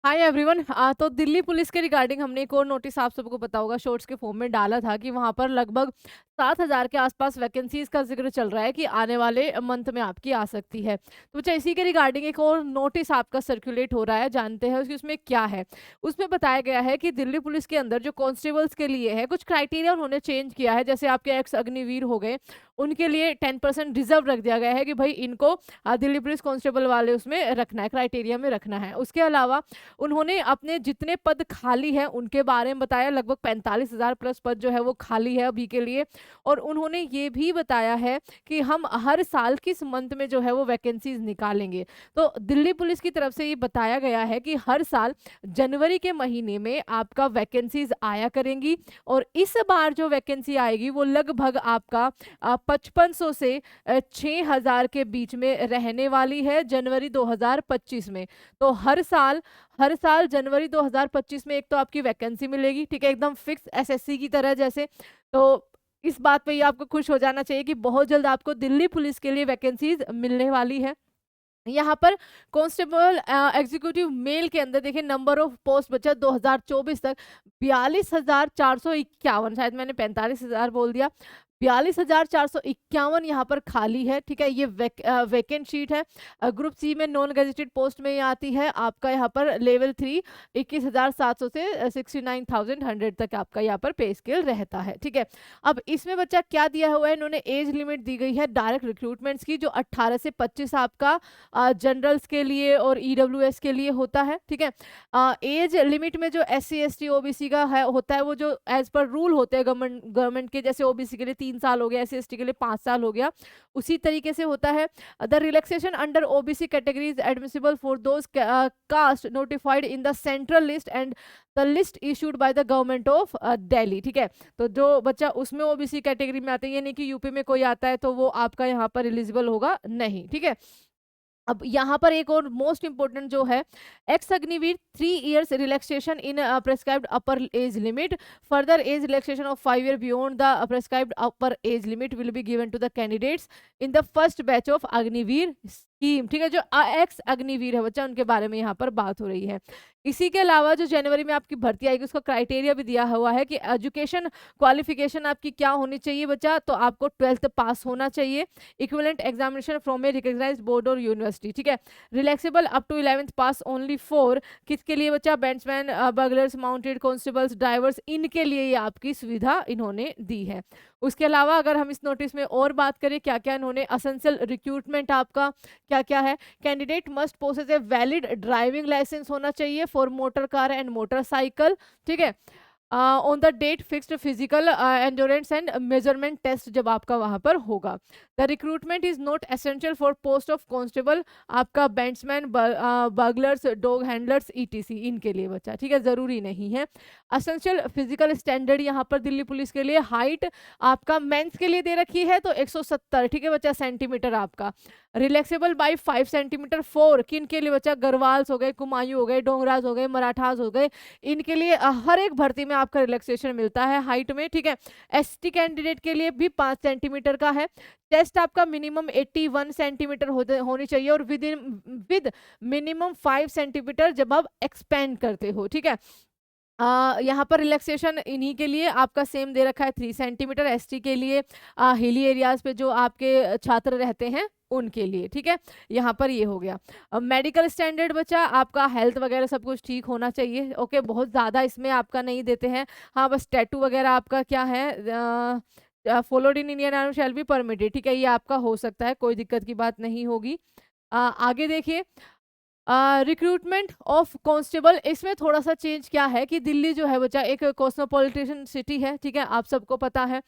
Hi everyone. तो Delhi police के regarding हमने एक और नोटिस आप सबको पता होगा शॉर्ट्स के फॉर्म में डाला था कि वहां पर लगभग 7,000 के आसपास वैकेंसीज का जिक्र चल रहा है कि आने वाले मंथ में आपकी आ सकती है। तो बच्चा इसी के रिगार्डिंग एक और नोटिस आपका सर्कुलेट हो रहा है, जानते हैं उसमें क्या है। उसमें बताया गया है कि दिल्ली पुलिस के अंदर जो कांस्टेबल्स के लिए है कुछ क्राइटेरिया उन्होंने चेंज किया है। जैसे आपके एक्स अग्निवीर हो गए, उनके लिए 10% रिजर्व रख दिया गया है कि भाई इनको दिल्ली पुलिस कांस्टेबल वाले उसमें रखना है, क्राइटेरिया में रखना है। उसके अलावा उन्होंने अपने जितने पद खाली हैं उनके बारे में बताया, लगभग 45,000 प्लस पद जो है वो खाली है अभी के लिए। और उन्होंने ये भी बताया है कि हम हर साल किस मंथ में जो है वो वैकेंसीज निकालेंगे। तो दिल्ली पुलिस की तरफ से ये बताया गया है कि हर साल जनवरी के महीने में आपका वैकेंसीज आया करेंगी। और इस बार जो वैकेंसी आएगी वो लगभग आपका 5500 से 6,000 के बीच में रहने वाली है जनवरी 2025 में। तो हर साल जनवरी 2025 में एक तो आपकी वैकेंसी मिलेगी, ठीक है, एकदम फिक्स एसएससी की तरह जैसे। तो इस बात पे ये आपको खुश हो जाना चाहिए कि बहुत जल्द आपको दिल्ली पुलिस के लिए वैकेंसीज मिलने वाली है। यहाँ पर कांस्टेबल एग्जीक्यूटिव मेल के अंदर देखिए नंबर ऑफ पोस्ट बचा 2024 तक 42,451, शायद मैंने 45,000 बोल दिया। 42,451 यहाँ पर खाली है, ठीक है। ये वैकेंट शीट है। ग्रुप सी में नॉन गेजेटेड पोस्ट में ये आती है आपका यहाँ पर लेवल 3 21,700 से 69,100 तक आपका यहाँ पर पे स्केल रहता है, ठीक है। अब इसमें बच्चा क्या दिया हुआ है, इन्होंने एज लिमिट दी गई है डायरेक्ट रिक्रूटमेंट्स की, जो 18 से 25 आपका जनरल्स के लिए और ईडब्ल्यूएस के लिए होता है, ठीक है। एज लिमिट में जो एससी एसटी ओबीसी का है होता है वो जो एज पर रूल होते हैं गवर्नमेंट के, जैसे ओबीसी के लिए 3 साल हो गया, एससी एसटी के लिए 5 साल हो गया, उसी तरीके से होता है। The relaxation under OBC categories admissible for those caste notified in the central list and the list issued by the government of Delhi, ठीक है। तो जो बच्चा उसमें ओबीसी कैटेगरी में आते हैं, ये नहीं कि यूपी में कोई आता है तो वो आपका यहाँ पर एलिजिबल होगा, नहीं, ठीक है। अब यहाँ पर एक और मोस्ट इंपोर्टेंट जो है, ex Agniveer 3 years relaxation in prescribed upper age limit, further age relaxation of 5 year beyond the prescribed upper age limit will be given to the candidates in the first batch of Agniveer scheme, ठीक है। जो x Agniveer है बच्चा, उनके बारे में यहाँ पर बात हो रही है। इसी के अलावा जो जनवरी में आपकी भर्ती आएगी उसका क्राइटेरिया भी दिया हुआ है कि एजुकेशन क्वालिफिकेशन आपकी क्या होनी चाहिए बच्चा, तो आपको 12th पास होना चाहिए, equivalent examination from a recognised board और यूनिवर्सिटी, ठीक है। Relaxable up to 11th pass only for किसके लिए बच्चा, bandsman, buglers, mounted constables, drivers, इनके लिए ये आपकी सुविधा इन्होंने दी है। उसके अलावा अगर हम इस नोटिस में और बात करें क्या क्या इन्होंने असेंशियल रिक्रूटमेंट आपका क्या क्या है, candidate must possess a valid driving licence होना चाहिए for motor car and motorcycle, ठीक है। On the date fixed physical endurance and measurement test जब आपका वहां पर होगा। The recruitment is not essential for post of constable, आपका bandsman, buglers, dog handlers, etc, इनके लिए बच्चा, ठीक है, जरूरी नहीं है। असेंशियल फिजिकल स्टैंडर्ड यहाँ पर दिल्ली पुलिस के लिए हाइट आपका मेंस के लिए दे रखी है तो 170, ठीक है बच्चा, सेंटीमीटर आपका। रिलैक्सेबल बाई 5 सेंटीमीटर फॉर किन के लिए बच्चा, गरवाल्स हो गए, कुमायूं हो गए, डोंगराज हो गए, मराठास हो गए, इनके लिए हर एक भर्ती में आपका रिलैक्सेशन मिलता है हाइट में, ठीक है। एसटी कैंडिडेट के लिए भी 5 सेंटीमीटर का है। चेस्ट आपका मिनिमम 81 सेंटीमीटर होनी चाहिए और विद मिनिमम 5 सेंटीमीटर जब आप एक्सपेंड करते हो, ठीक है। यहाँ पर रिलैक्सेशन इन्हीं के लिए आपका सेम दे रखा है 3 सेंटीमीटर, एसटी के लिए हिली एरियाज पे जो आपके छात्र रहते हैं उनके लिए, ठीक है। यहाँ पर ये हो गया। मेडिकल स्टैंडर्ड बच्चा आपका हेल्थ वगैरह सब कुछ ठीक होना चाहिए, ओके, बहुत ज़्यादा इसमें आपका नहीं देते हैं। हाँ, बस टैटू वगैरह आपका क्या है, followed in Indian army shall be permitted, ठीक है, ये आपका हो सकता है, कोई दिक्कत की बात नहीं होगी। आगे देखिए, रिक्रूटमेंट ऑफ कांस्टेबल, इसमें थोड़ा सा चेंज क्या है कि दिल्ली जो है बच्चा एक कॉस्मोपॉलिटन सिटी है, ठीक है, आप सबको पता है।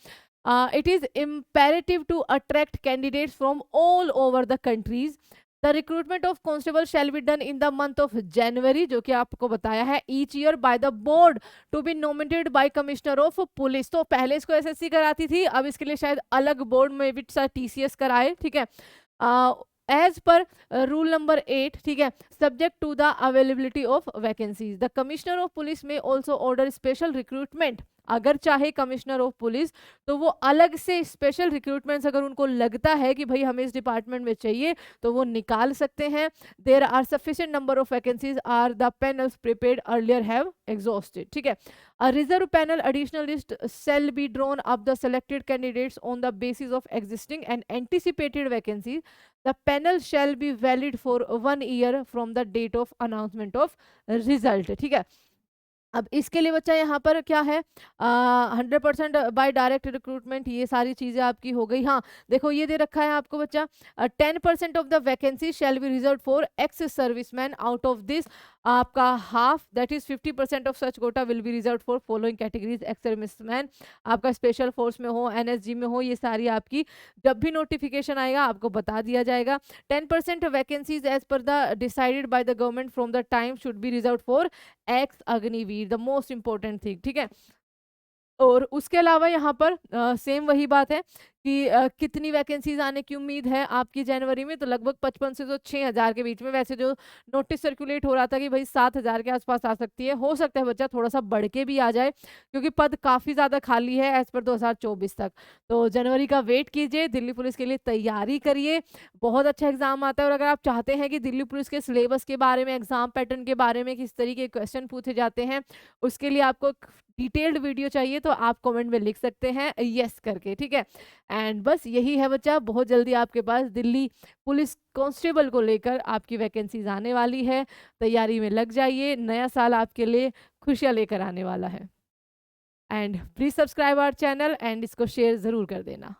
It is imperative to attract candidates from all over the countries. The recruitment of constable shall be done in the month of January, जो कि आपको बताया है, each year by the board to be nominated by commissioner of police. तो पहले इसको SSC कराती थी, अब इसके लिए शायद अलग बोर्ड में भी टीसीएस कराए, ठीक है। एज पर रूल नंबर 8, ठीक है, subject to the availability of vacancies, the commissioner of police may also order special recruitment अगर चाहे कमिश्नर ऑफ पुलिस तो वो अलग से स्पेशल रिक्रूटमेंट्स अगर उनको लगता है कि भाई हमें इस डिपार्टमेंट में चाहिए तो वो निकाल सकते हैं। There are sufficient number of vacancies are the panels prepared earlier have exhausted. ठीक है, a reserve panel additional list shall be drawn up the selected candidates on the basis of existing and anticipated vacancies. The panel shall be valid for 1 year from the date of announcement of result। ठीक है, अब इसके लिए बच्चा यहाँ पर क्या है, 100% बाय डायरेक्ट रिक्रूटमेंट, ये सारी चीज़ें आपकी हो गई। हाँ देखो ये दे रखा है आपको बच्चा, 10% of the vacancy shall be reserve for ex serviceman, out of this आपका half that is 50% of such quota will be reserve for following categories. Ex serviceman आपका स्पेशल फोर्स में हो, एनएसजी में हो, ये सारी आपकी जब भी नोटिफिकेशन आएगा आपको बता दिया जाएगा। 10% vacancies as per the decided by the government from the time should be reserve for ex Agniveer, the most important thing. ठीक है, और उसके अलावा यहाँ पर सेम वही बात है कि कितनी वैकेंसीज आने की उम्मीद है आपकी जनवरी में, तो लगभग 55 से तो 6,000 के बीच में। वैसे जो नोटिस सर्कुलेट हो रहा था कि भाई 7,000 के आसपास आ सकती है, हो सकता है बच्चा थोड़ा सा बढ़ के भी आ जाए क्योंकि पद काफ़ी ज़्यादा खाली है एज पर 2024 तक। तो जनवरी का वेट कीजिए, दिल्ली पुलिस के लिए तैयारी करिए, बहुत अच्छा एग्जाम आता है। और अगर आप चाहते हैं कि दिल्ली पुलिस के सिलेबस के बारे में, एग्जाम पैटर्न के बारे में, किस तरीके के क्वेश्चन पूछे जाते हैं, उसके लिए आपको डिटेल्ड वीडियो चाहिए तो आप कमेंट में लिख सकते हैं यस करके। ठीक है, एंड बस यही है बच्चा, बहुत जल्दी आपके पास दिल्ली पुलिस कांस्टेबल को लेकर आपकी वैकेंसीज आने वाली है। तैयारी में लग जाइए, नया साल आपके लिए खुशियां लेकर आने वाला है। And please subscribe our channel and इसको शेयर ज़रूर कर देना।